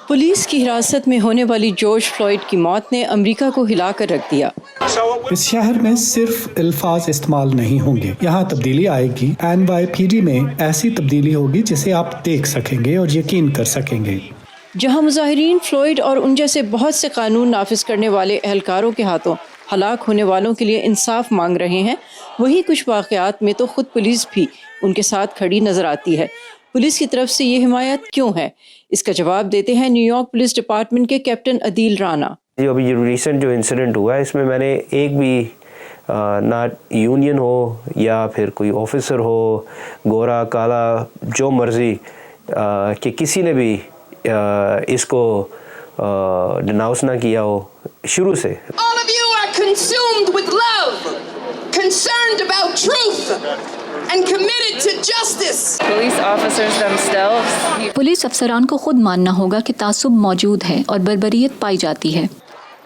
Police की हिरासत में होने वाली जॉर्ज फ्लॉयड की मौत ने अमेरिका को हिला कर रख दिया। इस शहर में सिर्फ अल्फाज इस्तेमाल नहीं होंगे, यहाँ तब्दीली आएगी। NYPD में ऐसी तब्दीली होगी जिसे आप देख सकेंगे और यकीन कर सकेंगे। जहाँ मुजाहिरीन फ्लॉयड और उन जैसे बहुत से कानून नाफिज करने वाले एहलकारों के हाथों हलाक होने वालों के लिए इंसाफ मांग रहे हैं, वहीं कुछ वाक़यात में तो खुद पुलिस भी उनके साथ खड़ी नजर आती है। पुलिस की तरफ से ये हिमायत क्यों है, इसका जवाब देते हैं न्यूयॉर्क पुलिस डिपार्टमेंट के कैप्टन अदील राना। अभी रिसेंट जो इंसिडेंट हुआ है इसमें मैंने एक भी ना यूनियन हो या फिर कोई ऑफिसर हो, गोरा काला जो मर्जी, कि किसी ने भी इसको डिनाउंस ना किया हो शुरू से। All of you are consumed with love, concerned about truth and committed to justice. Police officers themselves. Police अफसरान को खुद मानना होगा कि तासुब मौजूद है और बर्बरियत पाई जाती है।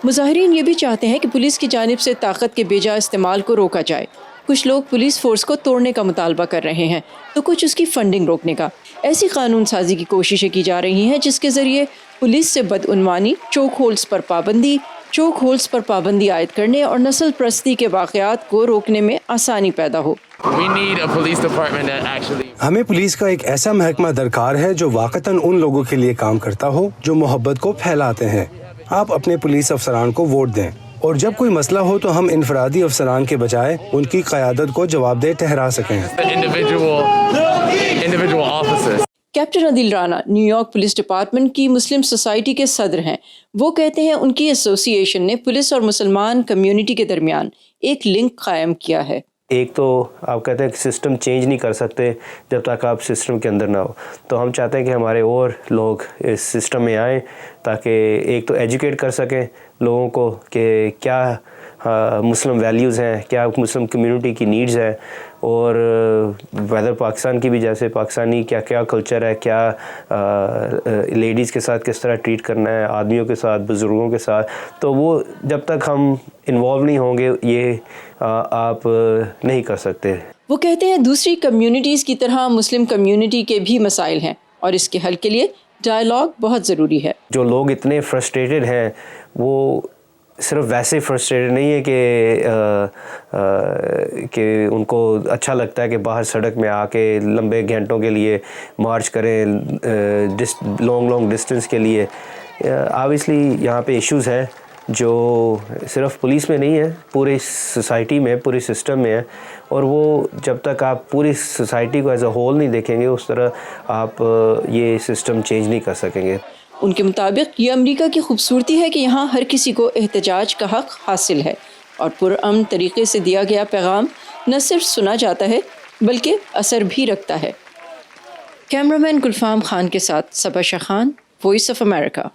मुजाहिरीन ये भी चाहते हैं कि पुलिस की जानिब से ताकत के बेजा इस्तेमाल को रोका जाए। कुछ लोग पुलिस फोर्स को तोड़ने का मुतालबा कर रहे हैं तो कुछ उसकी फंडिंग रोकने का। ऐसी कानून साजी की कोशिशें की जा रही हैं जिसके ज़रिए पुलिस से बदउनवानी, चोक होल्ड्स पर पाबंदी आयद करने और नस्ल परस्ती के वाक़यात को रोकने में आसानी पैदा हो। हमें पुलिस का एक ऐसा महकमा दरकार है जो वाक़तन उन लोगों के लिए काम करता हो जो मोहब्बत को फैलाते हैं। आप अपने पुलिस अफसरान को वोट दें और जब कोई मसला हो तो हम इनफरादी अफसरान के बजाय उनकी क़यादत को जवाबदेह ठहरा सकें। Captain Adeel Rana New York police department की मुस्लिम सोसाइटी के सदर हैं। वो कहते हैं उनकी एसोसिएशन ने पुलिस और मुसलमान कम्युनिटी के दरमियान एक लिंक कायम किया है। एक तो आप कहते हैं कि सिस्टम चेंज नहीं कर सकते जब तक आप सिस्टम के अंदर ना हो, तो हम चाहते हैं कि हमारे और लोग इस सिस्टम में आएँ ताकि एक तो एजुकेट कर सकें लोगों को कि क्या मुस्लिम वैल्यूज़ हैं, क्या मुस्लिम कम्युनिटी की नीड्स हैं, और वेदर पाकिस्तान की भी जैसे पाकिस्तानी क्या क्या कल्चर है, क्या लेडीज़ के साथ किस तरह ट्रीट करना है, आदमियों के साथ, बुज़ुर्गों के साथ, तो वो जब तक हम इन्वॉल्व नहीं होंगे ये आप नहीं कर सकते। वो कहते हैं दूसरी कम्युनिटीज़ की तरह मुस्लिम कम्युनिटी के भी मसाइल हैं और इसके हल के लिए डायलॉग बहुत ज़रूरी है। जो लोग इतने फ्रस्ट्रेटेड हैं वो सिर्फ वैसे फ्रस्ट्रेटेड नहीं है कि उनको अच्छा लगता है कि बाहर सड़क में आके लंबे घंटों के लिए मार्च करें लॉन्ग डिस्टेंस के लिए। ऑब्वियसली यहाँ पे इश्यूज़ हैं जो सिर्फ पुलिस में नहीं है, पूरी सोसाइटी में, पूरी सिस्टम में है, और वो जब तक आप पूरी सोसाइटी को एज अ होल नहीं देखेंगे उस तरह आप ये सिस्टम चेंज नहीं कर सकेंगे। उनके मुताबिक ये अमेरिका की खूबसूरती है कि यहाँ हर किसी को एहतजाज का हक़ हासिल है और पुरअमन तरीके से दिया गया पैगाम न सिर्फ सुना जाता है बल्कि असर भी रखता है। कैमरामैन गुलफाम खान के साथ Saba Shah Khan, voice of America.